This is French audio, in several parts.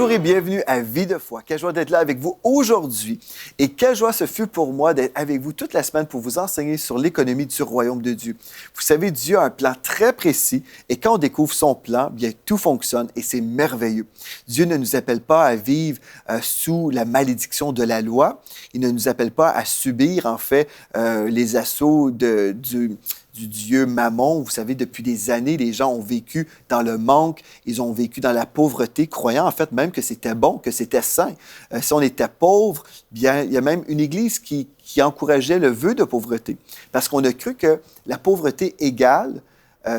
Bonjour et bienvenue à Vie de foi. Quelle joie d'être là avec vous aujourd'hui. Et quelle joie ce fut pour moi d'être avec vous toute la semaine pour vous enseigner sur l'économie du royaume de Dieu. Vous savez, Dieu a un plan très précis et quand on découvre son plan, bien tout fonctionne et c'est merveilleux. Dieu ne nous appelle pas à vivre sous la malédiction de la loi. Il ne nous appelle pas à subir, en fait, les assauts du dieu Mammon. Vous savez, depuis des années, les gens ont vécu dans le manque, ils ont vécu dans la pauvreté, croyant en fait même que c'était bon, que c'était sain. Si on était pauvre, bien, il y a même une Église qui encourageait le vœu de pauvreté, parce qu'on a cru que la pauvreté égale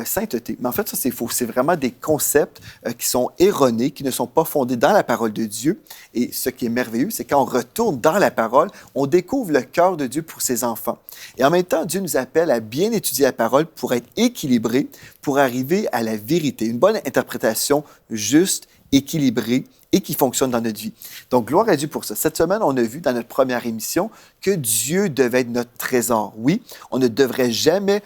sainteté. Mais en fait, ça, c'est faux. C'est vraiment des concepts qui sont erronés, qui ne sont pas fondés dans la parole de Dieu. Et ce qui est merveilleux, c'est quand on retourne dans la parole, on découvre le cœur de Dieu pour ses enfants. Et en même temps, Dieu nous appelle à bien étudier la parole pour être équilibré, pour arriver à la vérité. Une bonne interprétation juste, équilibrée et qui fonctionne dans notre vie. Donc, gloire à Dieu pour ça. Cette semaine, on a vu dans notre première émission que Dieu devait être notre trésor. Oui, on ne devrait jamais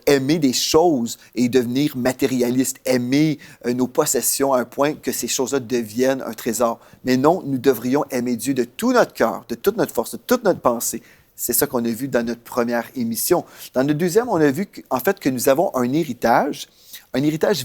aimer des choses et devenir matérialiste, aimer nos possessions à un point que ces choses-là deviennent un trésor. Mais non, nous devrions aimer Dieu de tout notre cœur, de toute notre force, de toute notre pensée. C'est ça qu'on a vu dans notre première émission. Dans notre deuxième, on a vu en fait que nous avons un héritage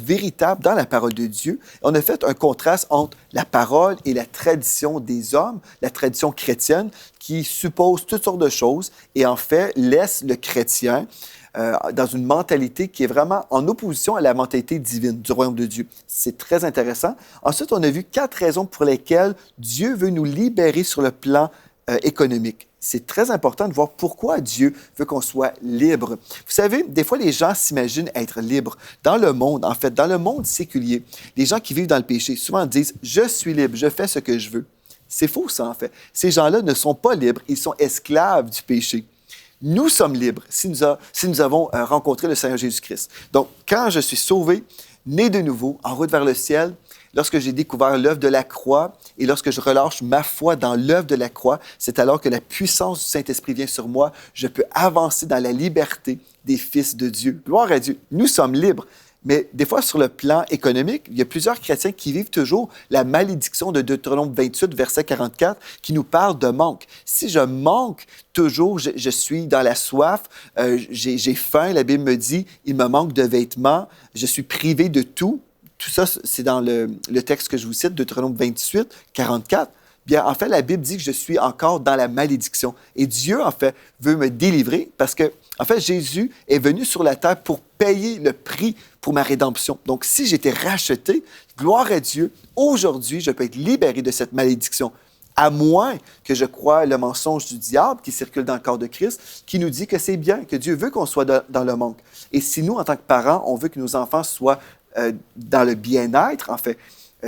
véritable dans la parole de Dieu. On a fait un contraste entre la parole et la tradition des hommes, la tradition chrétienne, qui suppose toutes sortes de choses et en fait laisse le chrétien dans une mentalité qui est vraiment en opposition à la mentalité divine du royaume de Dieu. C'est très intéressant. Ensuite, on a vu 4 raisons pour lesquelles Dieu veut nous libérer sur le plan économique. C'est très important de voir pourquoi Dieu veut qu'on soit libre. Vous savez, des fois, les gens s'imaginent être libres. Dans le monde, en fait, dans le monde séculier, les gens qui vivent dans le péché souvent disent « Je suis libre, je fais ce que je veux ». C'est faux, ça, en fait. Ces gens-là ne sont pas libres, ils sont esclaves du péché. Nous sommes libres si nous avons rencontré le Seigneur Jésus-Christ. Donc, quand je suis sauvé, né de nouveau, en route vers le ciel, lorsque j'ai découvert l'œuvre de la croix et lorsque je relâche ma foi dans l'œuvre de la croix, c'est alors que la puissance du Saint-Esprit vient sur moi. Je peux avancer dans la liberté des fils de Dieu. Gloire à Dieu. Nous sommes libres. Mais des fois, sur le plan économique, il y a plusieurs chrétiens qui vivent toujours la malédiction de Deutéronome 28, verset 44, qui nous parle de manque. Si je manque toujours, je suis dans la soif, j'ai faim, la Bible me dit, il me manque de vêtements, je suis privé de tout. Tout ça, c'est dans le texte que je vous cite, Deutéronome 28, 44. Bien, en fait, la Bible dit que je suis encore dans la malédiction. Et Dieu, en fait, veut me délivrer parce que, en fait, Jésus est venu sur la terre pour payer le prix pour ma rédemption. Donc, si j'étais racheté, gloire à Dieu, aujourd'hui, je peux être libéré de cette malédiction. À moins que je croie le mensonge du diable qui circule dans le corps de Christ, qui nous dit que c'est bien, que Dieu veut qu'on soit dans le manque. Et si nous, en tant que parents, on veut que nos enfants soient dans le bien-être, en fait,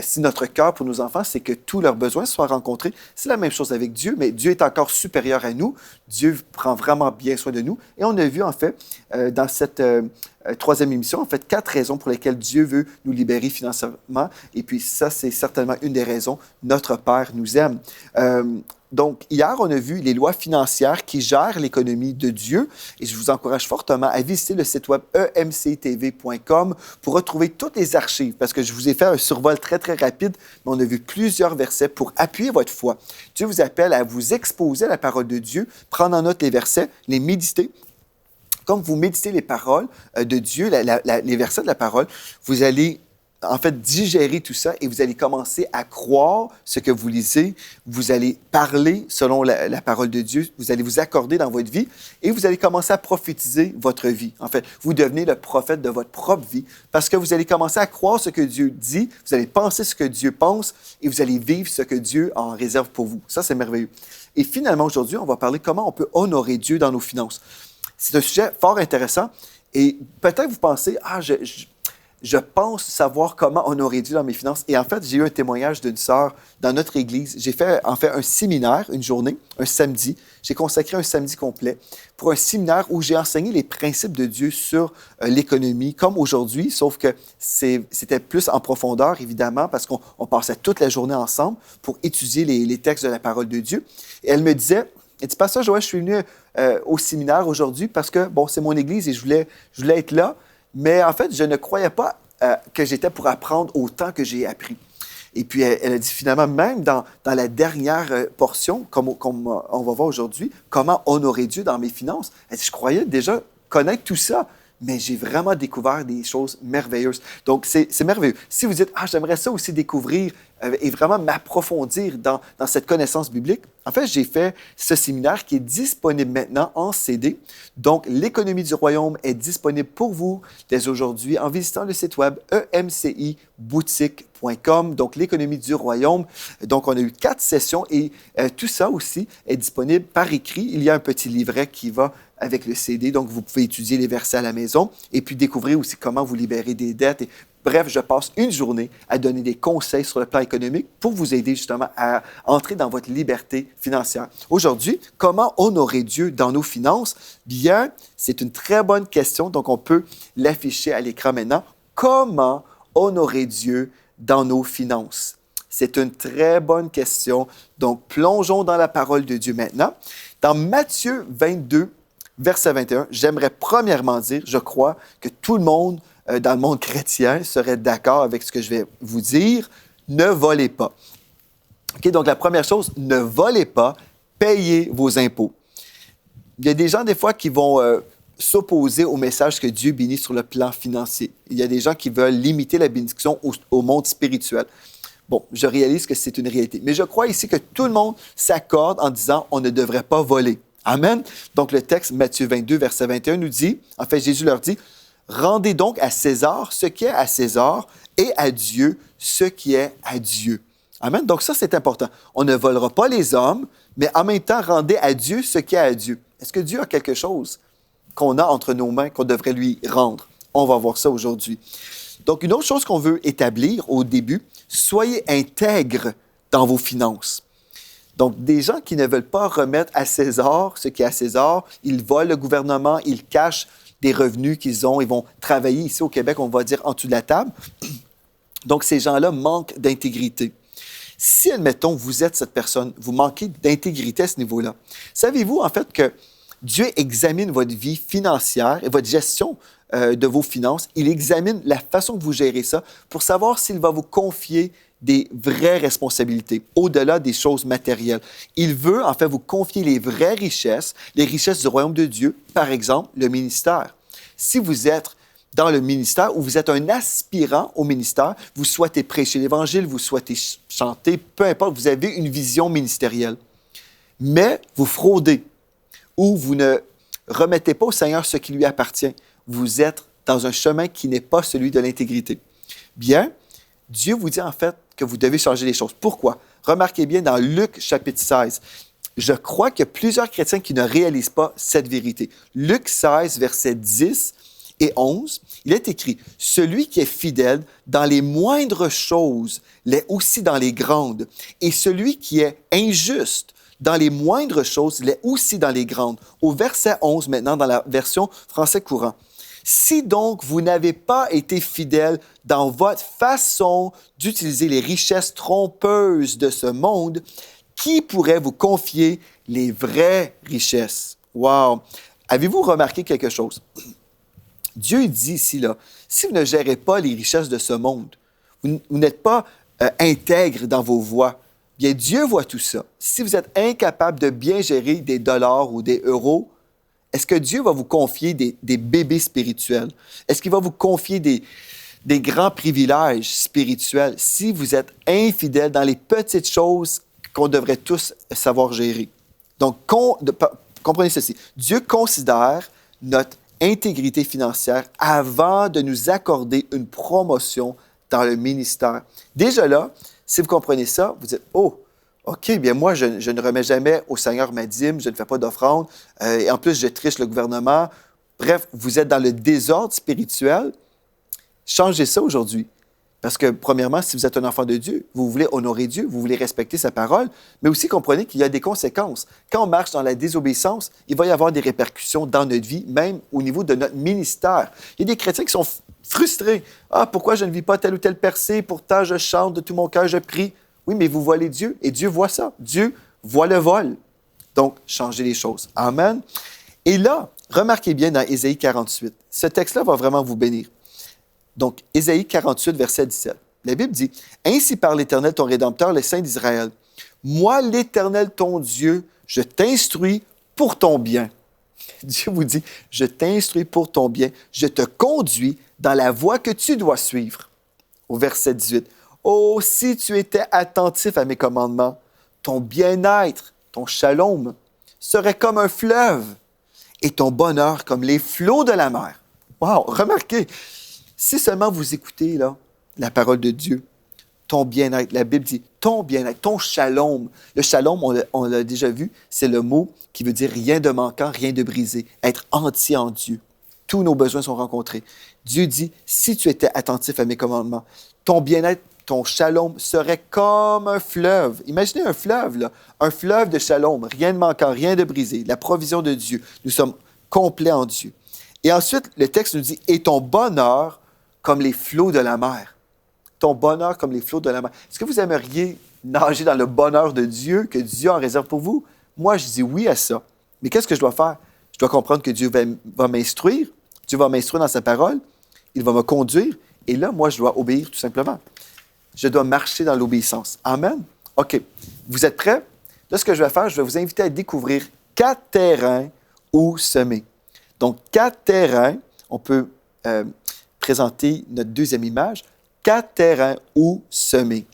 si notre cœur pour nos enfants, c'est que tous leurs besoins soient rencontrés, c'est la même chose avec Dieu, mais Dieu est encore supérieur à nous. Dieu prend vraiment bien soin de nous. Et on a vu, en fait, dans cette troisième émission, en fait, 4 raisons pour lesquelles Dieu veut nous libérer financièrement. Et puis ça, c'est certainement une des raisons. Notre Père nous aime. Donc, hier, on a vu les lois financières qui gèrent l'économie de Dieu et je vous encourage fortement à visiter le site web emctv.com pour retrouver toutes les archives parce que je vous ai fait un survol très, très rapide, mais on a vu plusieurs versets pour appuyer votre foi. Dieu vous appelle à vous exposer à la parole de Dieu, prendre en note les versets, les méditer. Comme vous méditez les paroles de Dieu, les versets de la parole, vous allez en fait, digérer tout ça et vous allez commencer à croire ce que vous lisez. Vous allez parler selon la parole de Dieu. Vous allez vous accorder dans votre vie et vous allez commencer à prophétiser votre vie. En fait, vous devenez le prophète de votre propre vie parce que vous allez commencer à croire ce que Dieu dit, vous allez penser ce que Dieu pense et vous allez vivre ce que Dieu en réserve pour vous. Ça, c'est merveilleux. Et finalement, aujourd'hui, on va parler comment on peut honorer Dieu dans nos finances. C'est un sujet fort intéressant et peut-être vous pensez, je pense savoir comment honorer Dieu dans mes finances. Et en fait, j'ai eu un témoignage d'une sœur dans notre église. J'ai fait en fait un séminaire, une journée, un samedi. J'ai consacré un samedi complet pour un séminaire où j'ai enseigné les principes de Dieu sur l'économie, comme aujourd'hui, sauf que c'était plus en profondeur, évidemment, parce qu'on passait toute la journée ensemble pour étudier les textes de la parole de Dieu. Et elle me disait, elle dit, Pasteur Joël, je suis venu au séminaire aujourd'hui parce que, bon, c'est mon église et je voulais être là. Mais en fait, je ne croyais pas que j'étais pour apprendre autant que j'ai appris. Et puis, elle a dit finalement, même dans la dernière portion, comme on va voir aujourd'hui, comment honorer Dieu dans mes finances. Elle dit, je croyais déjà connaître tout ça, mais j'ai vraiment découvert des choses merveilleuses. Donc, c'est merveilleux. Si vous dites, j'aimerais ça aussi découvrir et vraiment m'approfondir dans cette connaissance biblique, en fait, j'ai fait ce séminaire qui est disponible maintenant en CD. Donc, l'économie du royaume est disponible pour vous dès aujourd'hui en visitant le site web emciboutique.com. Donc, l'économie du royaume. Donc, on a eu 4 sessions et tout ça aussi est disponible par écrit. Il y a un petit livret qui va avec le CD. Donc, vous pouvez étudier les versets à la maison et puis découvrir aussi comment vous libérer des dettes. Bref, je passe une journée à donner des conseils sur le plan économique pour vous aider justement à entrer dans votre liberté financière. Aujourd'hui, comment honorer Dieu dans nos finances? Bien, c'est une très bonne question, donc on peut l'afficher à l'écran maintenant. Comment honorer Dieu dans nos finances? C'est une très bonne question. Donc, plongeons dans la parole de Dieu maintenant. Dans Matthieu 22, verset 21, j'aimerais premièrement dire, je crois que tout le monde dans le monde chrétien serait d'accord avec ce que je vais vous dire, ne volez pas. OK, donc la première chose, ne volez pas, payez vos impôts. Il y a des gens des fois qui vont s'opposer au message que Dieu bénit sur le plan financier. Il y a des gens qui veulent limiter la bénédiction au monde spirituel. Bon, je réalise que c'est une réalité, mais je crois ici que tout le monde s'accorde en disant on ne devrait pas voler. Amen. Donc le texte Matthieu 22, verset 21 nous dit, en fait Jésus leur dit, rendez donc à César ce qui est à César et à Dieu ce qui est à Dieu. Amen. Donc ça, c'est important. On ne volera pas les hommes, mais en même temps, rendez à Dieu ce qui est à Dieu. Est-ce que Dieu a quelque chose qu'on a entre nos mains qu'on devrait lui rendre? On va voir ça aujourd'hui. Donc, une autre chose qu'on veut établir au début, soyez intègres dans vos finances. Donc, des gens qui ne veulent pas remettre à César ce qui est à César, ils volent le gouvernement, ils cachent des revenus qu'ils ont, ils vont travailler ici au Québec, on va dire, en dessous de la table. Donc, ces gens-là manquent d'intégrité. Si, admettons, vous êtes cette personne, vous manquez d'intégrité à ce niveau-là, savez-vous, en fait, que Dieu examine votre vie financière et votre gestion de vos finances. Il examine la façon que vous gérez ça pour savoir s'il va vous confier des vraies responsabilités, au-delà des choses matérielles. Il veut, en fait, vous confier les vraies richesses, les richesses du royaume de Dieu, par exemple, le ministère. Si vous êtes dans le ministère ou vous êtes un aspirant au ministère, vous souhaitez prêcher l'Évangile, vous souhaitez chanter, peu importe, vous avez une vision ministérielle. Mais vous fraudez ou vous ne remettez pas au Seigneur ce qui lui appartient. Vous êtes dans un chemin qui n'est pas celui de l'intégrité. Bien, Dieu vous dit en fait que vous devez changer les choses. Pourquoi? Remarquez bien dans Luc chapitre 16. Je crois qu'il y a plusieurs chrétiens qui ne réalisent pas cette vérité. Luc 16, versets 10 et 11, il est écrit « Celui qui est fidèle dans les moindres choses l'est aussi dans les grandes, et celui qui est injuste dans les moindres choses l'est aussi dans les grandes. » Au verset 11 maintenant, dans la version français courant. Si donc vous n'avez pas été fidèle dans votre façon d'utiliser les richesses trompeuses de ce monde, qui pourrait vous confier les vraies richesses? Wow! Avez-vous remarqué quelque chose? Dieu dit ici, là, si vous ne gérez pas les richesses de ce monde, vous n'êtes pas intègre dans vos voies, bien Dieu voit tout ça. Si vous êtes incapable de bien gérer des dollars ou des euros, est-ce que Dieu va vous confier des bébés spirituels? Est-ce qu'il va vous confier des grands privilèges spirituels si vous êtes infidèle dans les petites choses qu'on devrait tous savoir gérer? Donc, comprenez ceci. Dieu considère notre intégrité financière avant de nous accorder une promotion dans le ministère. Déjà là, si vous comprenez ça, vous dites « Oh, OK, bien moi, je ne remets jamais au Seigneur ma dîme, je ne fais pas d'offrande, et en plus, je triche le gouvernement. » Bref, vous êtes dans le désordre spirituel. Changez ça aujourd'hui. Parce que, premièrement, si vous êtes un enfant de Dieu, vous voulez honorer Dieu, vous voulez respecter sa parole, mais aussi comprenez qu'il y a des conséquences. Quand on marche dans la désobéissance, il va y avoir des répercussions dans notre vie, même au niveau de notre ministère. Il y a des chrétiens qui sont frustrés. « Ah, pourquoi je ne vis pas telle ou telle percée? Pourtant, je chante de tout mon cœur, je prie. » Oui, mais vous volez Dieu et Dieu voit ça. Dieu voit le vol. Donc, changez les choses. Amen. Et là, remarquez bien dans Ésaïe 48, ce texte-là va vraiment vous bénir. Donc, Ésaïe 48, verset 17. La Bible dit, « Ainsi parle l'Éternel, ton Rédempteur, le Saint d'Israël. Moi, l'Éternel, ton Dieu, je t'instruis pour ton bien. » Dieu vous dit, « Je t'instruis pour ton bien. Je te conduis dans la voie que tu dois suivre. » Au verset 18, « Oh, si tu étais attentif à mes commandements, ton bien-être, ton shalom, serait comme un fleuve et ton bonheur comme les flots de la mer. » Wow! Remarquez, si seulement vous écoutez là, la parole de Dieu, ton bien-être, la Bible dit ton bien-être, ton shalom. Le shalom, on l'a déjà vu, c'est le mot qui veut dire rien de manquant, rien de brisé, être entier en Dieu. Tous nos besoins sont rencontrés. Dieu dit, si tu étais attentif à mes commandements, ton bien-être, ton shalom serait comme un fleuve. Imaginez un fleuve, là, un fleuve de shalom, rien de manquant, rien de brisé, la provision de Dieu. Nous sommes complets en Dieu. Et ensuite, le texte nous dit, et ton bonheur comme les flots de la mer. Ton bonheur comme les flots de la mer. Est-ce que vous aimeriez nager dans le bonheur de Dieu, que Dieu en réserve pour vous? Moi, je dis oui à ça. Mais qu'est-ce que je dois faire? Je dois comprendre que Dieu va m'instruire. Dieu va m'instruire dans sa parole. Il va me conduire. Et là, moi, je dois obéir tout simplement. Je dois marcher dans l'obéissance. Amen? OK. Vous êtes prêts? Là, ce que je vais faire, je vais vous inviter à découvrir 4 terrains où semer. Donc, 4 terrains. On peut présenter notre deuxième image. 4 terrains où semer.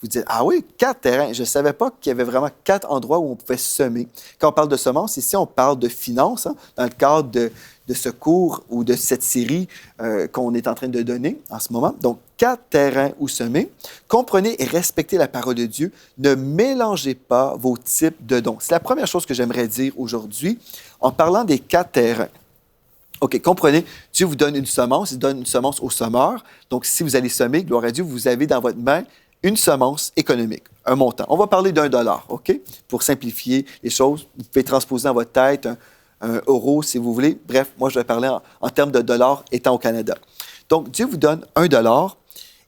Vous dites, ah oui, 4 terrains. Je ne savais pas qu'il y avait vraiment 4 endroits où on pouvait semer. Quand on parle de semences, ici, on parle de finances, hein, dans le cadre de ce cours ou de cette série qu'on est en train de donner en ce moment. Donc, 4 terrains où semer. Comprenez et respectez la parole de Dieu. Ne mélangez pas vos types de dons. C'est la première chose que j'aimerais dire aujourd'hui en parlant des 4 terrains. OK, comprenez, Dieu vous donne une semence, il donne une semence au semeur. Donc, si vous allez semer, gloire à Dieu, vous avez dans votre main une semence économique, un montant. On va parler d'$1, OK? Pour simplifier les choses, vous pouvez transposer dans votre tête un euro si vous voulez. Bref, moi, je vais parler en termes de dollars étant au Canada. Donc, Dieu vous donne $1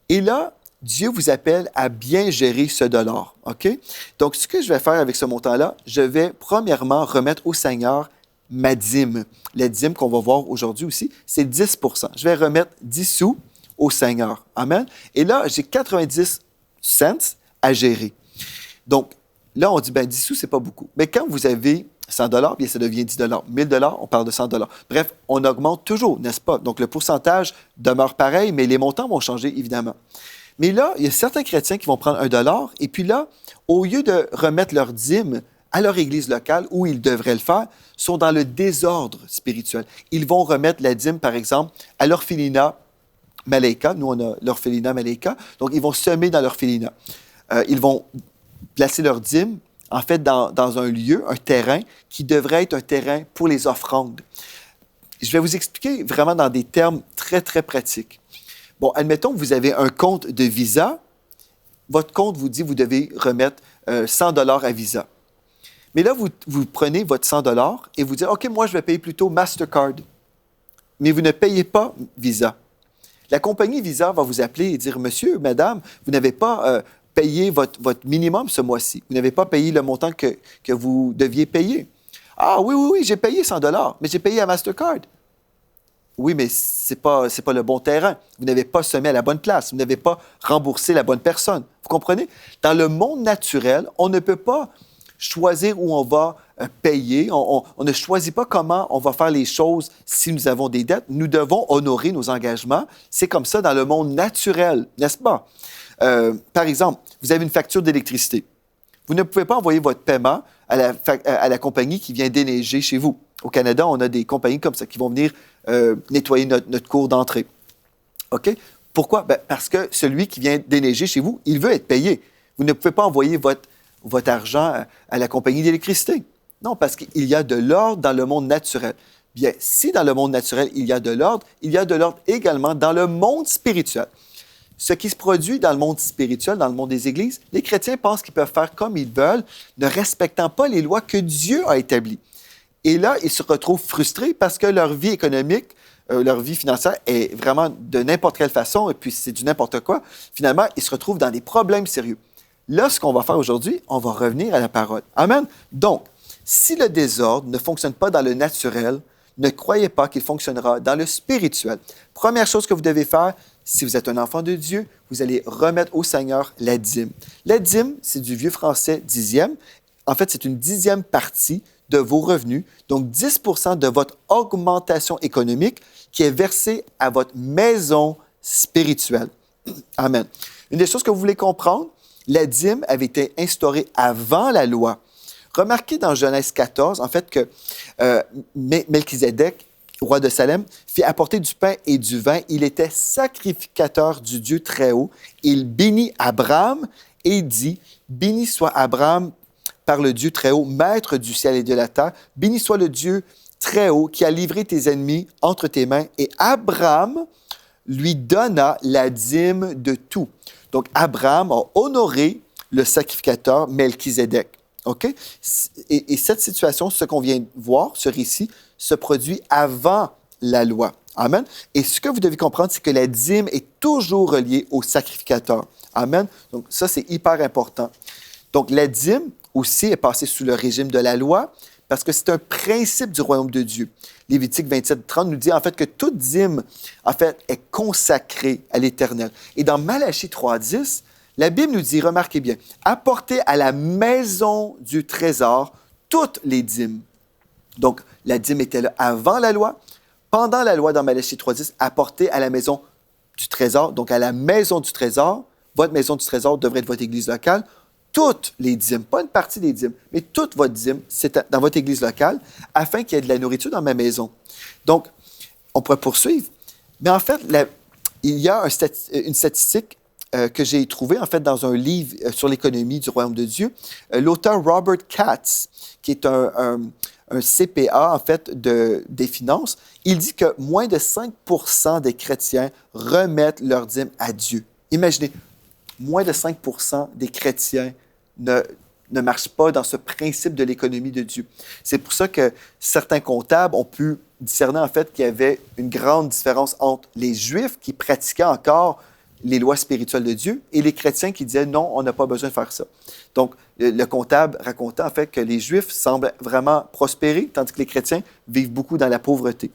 et là, Dieu vous appelle à bien gérer ce dollar, OK? Donc, ce que je vais faire avec ce montant-là, je vais premièrement remettre au Seigneur ma dîme. La dîme qu'on va voir aujourd'hui aussi, c'est 10 %. Je vais remettre 10 sous au Seigneur. Amen. Et là, j'ai 90 cents à gérer. Donc, là, on dit, 10 sous, c'est pas beaucoup. Mais quand vous avez 100 $, bien, ça devient 10 $. 1000 $, on parle de 100 $. Bref, on augmente toujours, n'est-ce pas? Donc, le pourcentage demeure pareil, mais les montants vont changer, évidemment. Mais là, il y a certains chrétiens qui vont prendre $1 et puis là, au lieu de remettre leur dîme à leur église locale, où ils devraient le faire, sont dans le désordre spirituel. Ils vont remettre la dîme, par exemple, à l'orphelinat Malaika. Nous, on a l'orphelinat Malaika. Donc, ils vont semer dans l'orphelinat. Ils vont placer leur dîme, en fait, dans un lieu, un terrain, qui devrait être un terrain pour les offrandes. Je vais vous expliquer vraiment dans des termes très, très pratiques. Bon, admettons que vous avez un compte de Visa. Votre compte vous dit que vous devez remettre 100 $ à Visa. Mais là, vous prenez votre 100 $ et vous dites, OK, moi, je vais payer plutôt Mastercard. Mais vous ne payez pas Visa. La compagnie Visa va vous appeler et dire, monsieur, madame, vous n'avez pas payé votre minimum ce mois-ci. Vous n'avez pas payé le montant que vous deviez payer. Ah oui, j'ai payé 100 $, mais j'ai payé à Mastercard. Oui, mais c'est pas le bon terrain. Vous n'avez pas semé à la bonne place. Vous n'avez pas remboursé la bonne personne. Vous comprenez? Dans le monde naturel, on ne peut pas choisir où on va payer. On ne choisit pas comment on va faire les choses si nous avons des dettes. Nous devons honorer nos engagements. C'est comme ça dans le monde naturel, n'est-ce pas? Par exemple, vous avez une facture d'électricité. Vous ne pouvez pas envoyer votre paiement à la compagnie qui vient déneiger chez vous. Au Canada, on a des compagnies comme ça qui vont venir nettoyer notre cour d'entrée. OK? Pourquoi? Parce que celui qui vient déneiger chez vous, il veut être payé. Vous ne pouvez pas envoyer votre argent à la compagnie d'électricité. Non, parce qu'il y a de l'ordre dans le monde naturel. Bien, si dans le monde naturel, il y a de l'ordre également dans le monde spirituel. Ce qui se produit dans le monde spirituel, dans le monde des églises, les chrétiens pensent qu'ils peuvent faire comme ils veulent, ne respectant pas les lois que Dieu a établies. Et là, ils se retrouvent frustrés parce que leur vie économique, leur vie financière est vraiment de n'importe quelle façon, et puis c'est du n'importe quoi. Finalement, ils se retrouvent dans des problèmes sérieux. Là, ce qu'on va faire aujourd'hui, on va revenir à la parole. Amen. Donc, si le désordre ne fonctionne pas dans le naturel, ne croyez pas qu'il fonctionnera dans le spirituel. Première chose que vous devez faire, si vous êtes un enfant de Dieu, vous allez remettre au Seigneur la dîme. La dîme, c'est du vieux français dixième. En fait, c'est une dixième partie de vos revenus, donc 10 % de votre augmentation économique qui est versée à votre maison spirituelle. Amen. Une des choses que vous voulez comprendre, la dîme avait été instaurée avant la loi. Remarquez dans Genèse 14, en fait, que Melchizedek, roi de Salem, fit apporter du pain et du vin. Il était sacrificateur du Dieu Très-Haut. Il bénit Abraham et dit, « Béni soit Abraham par le Dieu Très-Haut, maître du ciel et de la terre. Béni soit le Dieu Très-Haut qui a livré tes ennemis entre tes mains. » Et Abraham lui donna la dîme de tout. Donc, Abraham a honoré le sacrificateur Melchizedek. OK? Et cette situation, ce qu'on vient de voir, ce récit, se produit avant la loi. Amen. Et ce que vous devez comprendre, c'est que la dîme est toujours reliée au sacrificateur. Amen. Donc, ça, c'est hyper important. Donc, la dîme aussi est passée sous le régime de la loi parce que c'est un principe du royaume de Dieu. Lévitique 27, 30 nous dit en fait que toute dîme, en fait, est consacrée à l'Éternel. Et dans Malachie 3, 10, la Bible nous dit, remarquez bien, apportez à la maison du trésor toutes les dîmes. Donc, la dîme était là avant la loi. Pendant la loi, dans Malachie 3.10, apportez à la maison du trésor, donc à la maison du trésor, votre maison du trésor devrait être votre église locale, toutes les dîmes, pas une partie des dîmes, mais toute votre dîme, c'est dans votre église locale, afin qu'il y ait de la nourriture dans ma maison. Donc, on pourrait poursuivre, mais en fait, il y a une statistique que j'ai trouvée, en fait, dans un livre sur l'économie du royaume de Dieu. L'auteur Robert Katz, qui est un CPA, en fait, des finances, il dit que moins de 5 % des chrétiens remettent leur dîme à Dieu. Imaginez, moins de 5 % des chrétiens ne marchent pas dans ce principe de l'économie de Dieu. C'est pour ça que certains comptables ont pu discerner, en fait, qu'il y avait une grande différence entre les Juifs qui pratiquaient encore les lois spirituelles de Dieu et les chrétiens qui disaient non, on n'a pas besoin de faire ça. Donc, le comptable racontait en fait que les Juifs semblent vraiment prospérer, tandis que les chrétiens vivent beaucoup dans la pauvreté.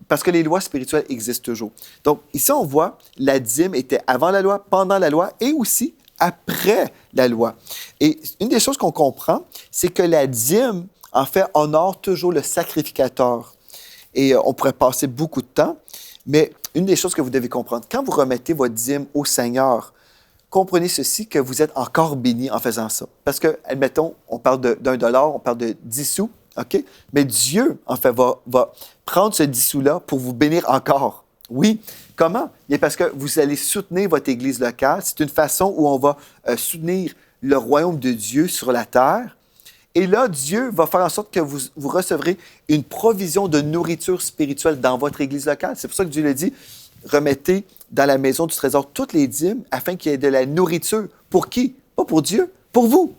Parce que les lois spirituelles existent toujours. Donc, ici, on voit la dîme était avant la loi, pendant la loi et aussi après la loi. Et une des choses qu'on comprend, c'est que la dîme, en fait, honore toujours le sacrificateur. Et on pourrait passer beaucoup de temps, mais une des choses que vous devez comprendre, quand vous remettez votre dîme au Seigneur, comprenez ceci, que vous êtes encore béni en faisant ça. Parce que, admettons, on parle d'un dollar, on parle de 10 sous, OK? Mais Dieu, en fait, va prendre ce 10 sous-là pour vous bénir encore. Oui. Comment? Bien parce que vous allez soutenir votre Église locale. C'est une façon où on va soutenir le royaume de Dieu sur la terre. Et là, Dieu va faire en sorte que vous recevrez une provision de nourriture spirituelle dans votre Église locale. C'est pour ça que Dieu le dit, remettez dans la maison du trésor toutes les dîmes afin qu'il y ait de la nourriture. Pour qui? Pas pour Dieu, pour vous.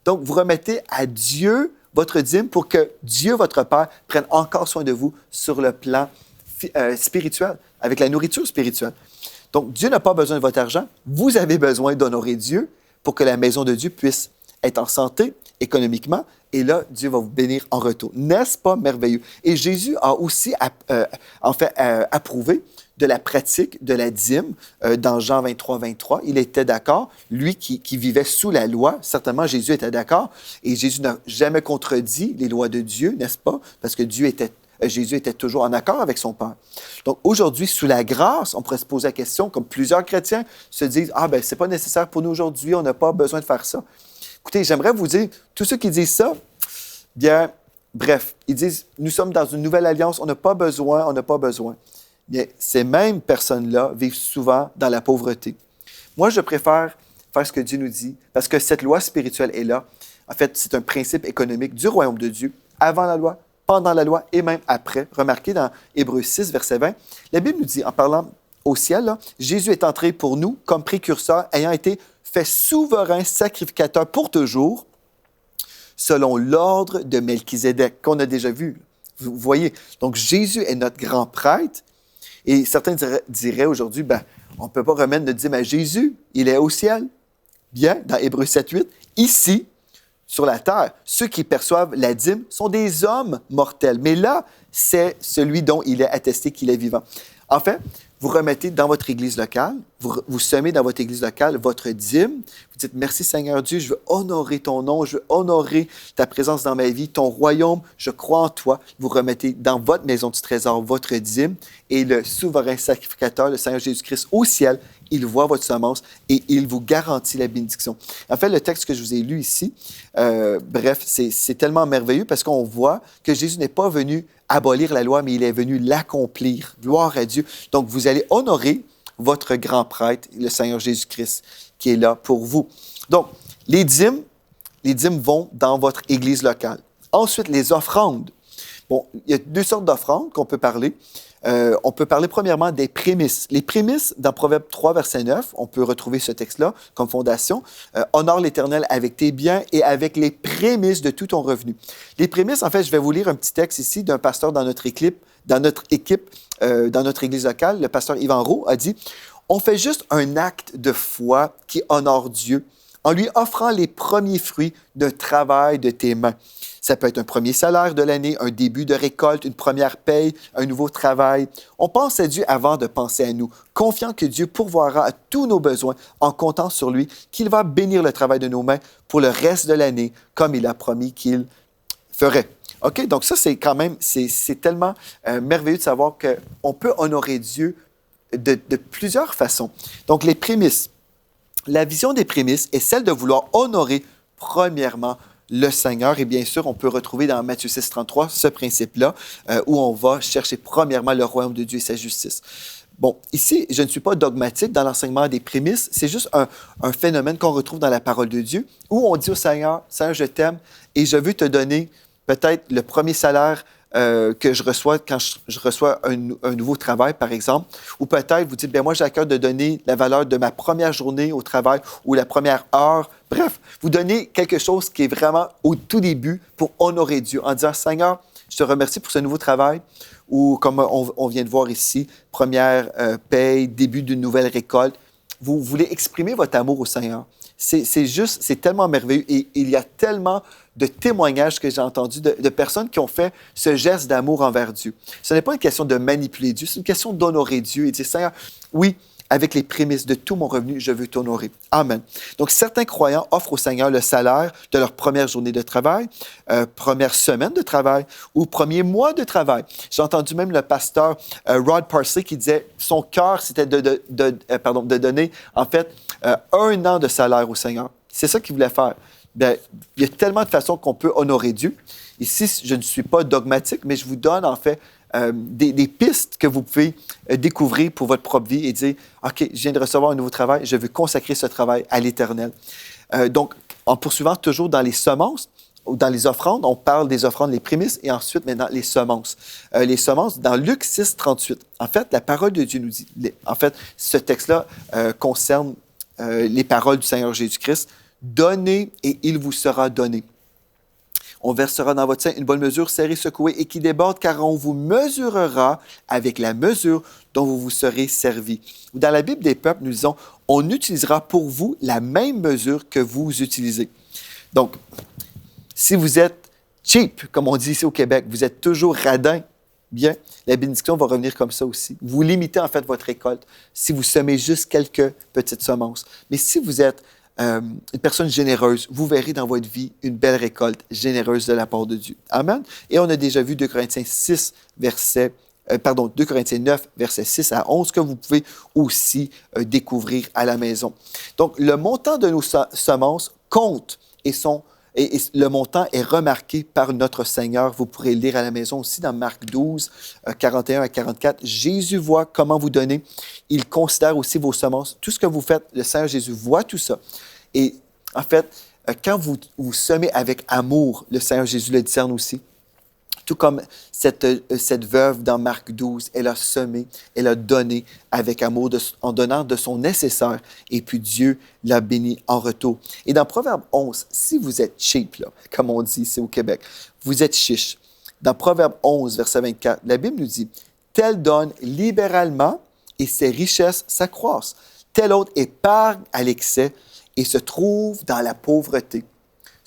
Donc, vous remettez à Dieu votre dîme pour que Dieu, votre Père, prenne encore soin de vous sur le plan spirituel, avec la nourriture spirituelle. Donc, Dieu n'a pas besoin de votre argent. Vous avez besoin d'honorer Dieu pour que la maison de Dieu puisse être en santé économiquement, et là, Dieu va vous bénir en retour. N'est-ce pas merveilleux? Et Jésus a aussi approuvé de la pratique de la dîme dans Jean 23, 23. Il était d'accord. Lui qui vivait sous la loi, certainement Jésus était d'accord. Et Jésus n'a jamais contredit les lois de Dieu, n'est-ce pas? Parce que Jésus était toujours en accord avec son Père. Donc aujourd'hui, sous la grâce, on pourrait se poser la question, comme plusieurs chrétiens se disent, ah ben c'est pas nécessaire pour nous aujourd'hui, on n'a pas besoin de faire ça. Écoutez, j'aimerais vous dire, tous ceux qui disent ça, bien, bref, ils disent, nous sommes dans une nouvelle alliance, on n'a pas besoin. Bien, ces mêmes personnes-là vivent souvent dans la pauvreté. Moi, je préfère faire ce que Dieu nous dit, parce que cette loi spirituelle est là. En fait, c'est un principe économique du royaume de Dieu, avant la loi, pendant la loi et même après. Remarquez dans Hébreux 6, verset 20, la Bible nous dit, en parlant au ciel, là, Jésus est entré pour nous comme précurseur, ayant été fait souverain sacrificateur pour toujours, selon l'ordre de Melchizedek, qu'on a déjà vu. Vous voyez, donc Jésus est notre grand prêtre, et certains diraient aujourd'hui, ben, on ne peut pas remettre notre dîme à Jésus, il est au ciel. Bien, dans Hébreux 7, 8, ici, sur la terre. Ceux qui perçoivent la dîme sont des hommes mortels. Mais là, c'est celui dont il est attesté qu'il est vivant. En fait, vous remettez dans votre église locale, vous semez dans votre église locale votre dîme. Vous dites, merci Seigneur Dieu, je veux honorer ton nom, je veux honorer ta présence dans ma vie, ton royaume, je crois en toi. Vous remettez dans votre maison du trésor votre dîme et le souverain sacrificateur, le Seigneur Jésus-Christ, au ciel, il voit votre semence et il vous garantit la bénédiction. En fait, le texte que je vous ai lu ici, bref, c'est tellement merveilleux parce qu'on voit que Jésus n'est pas venu abolir la loi, mais il est venu l'accomplir. Gloire à Dieu. Donc, vous allez honorer votre grand prêtre, le Seigneur Jésus-Christ, qui est là pour vous. Donc, les dîmes vont dans votre église locale. Ensuite, les offrandes. Bon, il y a deux sortes d'offrandes qu'on peut parler. On peut parler premièrement des prémices. Les prémices, dans Proverbe 3, verset 9, on peut retrouver ce texte-là comme fondation. Honore l'Éternel avec tes biens et avec les prémices de tout ton revenu. Les prémices, en fait, je vais vous lire un petit texte ici d'un pasteur dans notre équipe, dans notre église locale. Le pasteur Yvan Roux a dit « On fait juste un acte de foi qui honore Dieu en lui offrant les premiers fruits d'un travail de tes mains. » Ça peut être un premier salaire de l'année, un début de récolte, une première paye, un nouveau travail. On pense à Dieu avant de penser à nous, confiant que Dieu pourvoira à tous nos besoins en comptant sur lui, qu'il va bénir le travail de nos mains pour le reste de l'année, comme il a promis qu'il ferait. OK? Donc ça, c'est quand même, c'est tellement merveilleux de savoir qu'on peut honorer Dieu de plusieurs façons. Donc les prémices. La vision des prémices est celle de vouloir honorer premièrement le Seigneur. Et bien sûr, on peut retrouver dans Matthieu 6, 33 ce principe-là où on va chercher premièrement le royaume de Dieu et sa justice. Bon, ici, je ne suis pas dogmatique dans l'enseignement des prémices. C'est juste un phénomène qu'on retrouve dans la parole de Dieu où on dit au Seigneur, « Seigneur, je t'aime et je veux te donner peut-être le premier salaire que je reçois quand je reçois un nouveau travail, par exemple. Ou peut-être vous dites, bien moi, j'ai à cœur de donner la valeur de ma première journée au travail ou la première heure. Bref, vous donnez quelque chose qui est vraiment au tout début pour honorer Dieu en disant, Seigneur, je te remercie pour ce nouveau travail. Ou comme on vient de voir ici, première paye, début d'une nouvelle récolte. Vous voulez exprimer votre amour au Seigneur. C'est tellement merveilleux et il y a tellement de témoignages que j'ai entendus de personnes qui ont fait ce geste d'amour envers Dieu. Ce n'est pas une question de manipuler Dieu, c'est une question d'honorer Dieu et de dire, Seigneur, oui, avec les prémices de tout mon revenu, je veux t'honorer. Amen. Donc, certains croyants offrent au Seigneur le salaire de leur première journée de travail, première semaine de travail ou premier mois de travail. J'ai entendu même le pasteur Rod Parsley qui disait son cœur, c'était de donner, en fait, 1 an de salaire au Seigneur. C'est ça qu'il voulait faire. Bien, il y a tellement de façons qu'on peut honorer Dieu. Ici, je ne suis pas dogmatique, mais je vous donne, en fait, des pistes que vous pouvez découvrir pour votre propre vie et dire, OK, je viens de recevoir un nouveau travail, je veux consacrer ce travail à l'Éternel. Donc, en poursuivant toujours dans les semences, ou dans les offrandes, on parle des offrandes, les prémices, et ensuite, maintenant, les semences. Les semences, dans Luc 6, 38, en fait, la parole de Dieu nous dit, en fait, ce texte-là concerne les paroles du Seigneur Jésus-Christ. « Donnez et il vous sera donné. On versera dans votre sein une bonne mesure serrée, secouée et qui déborde, car on vous mesurera avec la mesure dont vous vous serez servi. » Dans la Bible des peuples, nous disons, on utilisera pour vous la même mesure que vous utilisez. Donc, si vous êtes cheap, comme on dit ici au Québec, vous êtes toujours radin, bien, la bénédiction va revenir comme ça aussi. Vous limitez en fait votre récolte si vous semez juste quelques petites semences. Mais si vous êtes une personne généreuse, vous verrez dans votre vie une belle récolte généreuse de la part de Dieu. Amen. Et on a déjà vu 2 Corinthiens 2 Corinthiens 9, versets 6 à 11, que vous pouvez aussi découvrir à la maison. Donc, le montant de nos semences compte et le montant est remarqué par notre Seigneur. Vous pourrez le lire à la maison aussi dans Marc 12, 41 à 44. Jésus voit comment vous donnez. Il considère aussi vos semences. Tout ce que vous faites, le Seigneur Jésus voit tout ça. Et en fait, quand vous semez avec amour, le Seigneur Jésus le discerne aussi. Tout comme cette veuve dans Marc 12, elle a semé, elle a donné avec amour en donnant de son nécessaire. Et puis Dieu l'a béni en retour. Et dans Proverbe 11, si vous êtes cheap, là, comme on dit ici au Québec, vous êtes chiche. Dans Proverbe 11, verset 24, la Bible nous dit, « Tel donne libéralement et ses richesses s'accroissent. Tel autre épargne à l'excès et se trouve dans la pauvreté.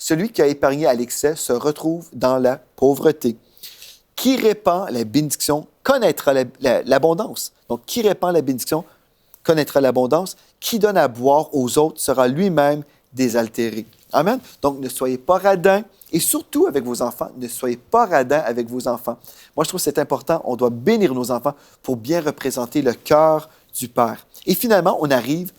celui qui a épargné à l'excès se retrouve dans la pauvreté. Qui répand la bénédiction connaîtra l'abondance. Donc, qui répand la bénédiction connaîtra l'abondance. Qui donne à boire aux autres sera lui-même désaltéré. Amen. Donc, ne soyez pas radins et surtout avec vos enfants, ne soyez pas radins avec vos enfants. Moi, je trouve que c'est important. On doit bénir nos enfants pour bien représenter le cœur du Père. Et finalement, on arrive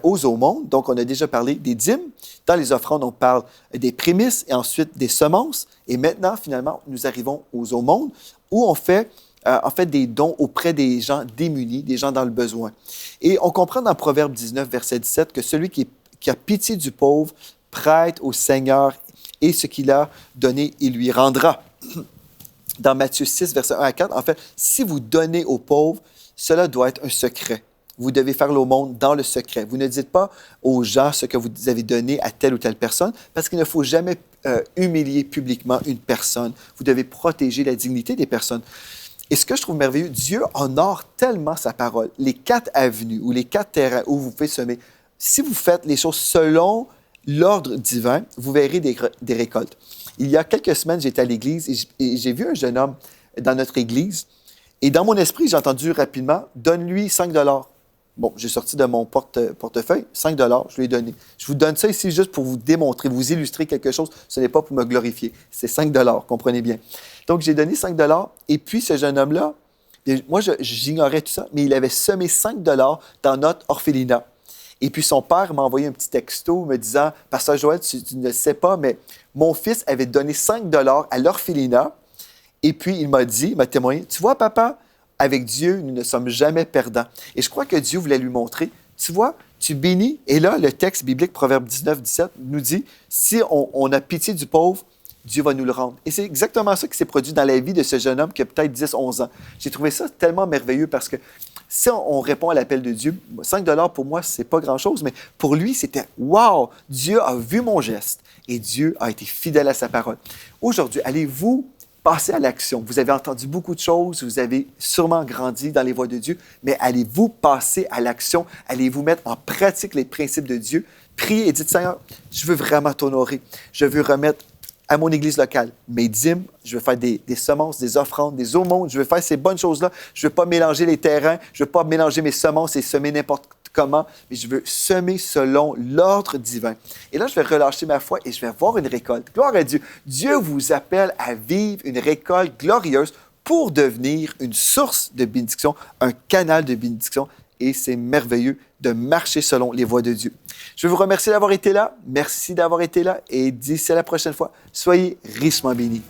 aux aumônes. Donc, on a déjà parlé des dîmes. Dans les offrandes, on parle des prémices et ensuite des semences. Et maintenant, finalement, nous arrivons aux aumônes où on fait des dons auprès des gens démunis, des gens dans le besoin. Et on comprend dans Proverbe 19, verset 17, que celui qui a pitié du pauvre prête au Seigneur et ce qu'il a donné, il lui rendra. Dans Matthieu 6, verset 1 à 4, en fait, si vous donnez aux pauvres, cela doit être un secret. Vous devez faire l'aumône dans le secret. Vous ne dites pas aux gens ce que vous avez donné à telle ou telle personne, parce qu'il ne faut jamais humilier publiquement une personne. Vous devez protéger la dignité des personnes. Et ce que je trouve merveilleux, Dieu honore tellement sa parole. Les 4 avenues ou les 4 terrains où vous pouvez semer, si vous faites les choses selon l'ordre divin, vous verrez des récoltes. Il y a quelques semaines, j'étais à l'église et j'ai vu un jeune homme dans notre église. Et dans mon esprit, j'ai entendu rapidement, donne-lui 5 $. Bon, j'ai sorti de mon portefeuille 5 $, je lui ai donné. Je vous donne ça ici juste pour vous démontrer, vous illustrer quelque chose. Ce n'est pas pour me glorifier. C'est 5 $, comprenez bien. Donc, j'ai donné 5 $ et puis ce jeune homme-là, moi, j'ignorais tout ça, mais il avait semé 5 $ dans notre orphelinat. Et puis, son père m'a envoyé un petit texto me disant, « Pasteur Joël, tu ne le sais pas, mais mon fils avait donné 5 $ à l'orphelinat. » Et puis, il m'a témoigné, « Tu vois, papa, avec Dieu, nous ne sommes jamais perdants. » Et je crois que Dieu voulait lui montrer, tu vois, tu bénis. Et là, le texte biblique, Proverbe 19, 17, nous dit, si on a pitié du pauvre, Dieu va nous le rendre. Et c'est exactement ça qui s'est produit dans la vie de ce jeune homme qui a peut-être 10, 11 ans. J'ai trouvé ça tellement merveilleux parce que si on répond à l'appel de Dieu, 5 $ pour moi, c'est pas grand-chose, mais pour lui, c'était « Wow! Dieu a vu mon geste et Dieu a été fidèle à sa parole. » Aujourd'hui, allez-vous passer à l'action? Vous avez entendu beaucoup de choses, vous avez sûrement grandi dans les voies de Dieu, mais allez-vous passer à l'action? Allez-vous mettre en pratique les principes de Dieu? Priez et dites « Seigneur, je veux vraiment t'honorer. Je veux remettre à mon église locale mes dîmes, je veux faire des semences, des offrandes, des aumônes, je veux faire ces bonnes choses-là. Je ne veux pas mélanger les terrains, je ne veux pas mélanger mes semences et semer n'importe comment, mais je veux semer selon l'ordre divin. Et là, je vais relâcher ma foi et je vais voir une récolte. Gloire à Dieu. Dieu vous appelle à vivre une récolte glorieuse pour devenir une source de bénédiction, un canal de bénédiction. Et c'est merveilleux de marcher selon les voies de Dieu. Je veux vous remercier d'avoir été là. Merci d'avoir été là. Et d'ici à la prochaine fois, soyez richement bénis.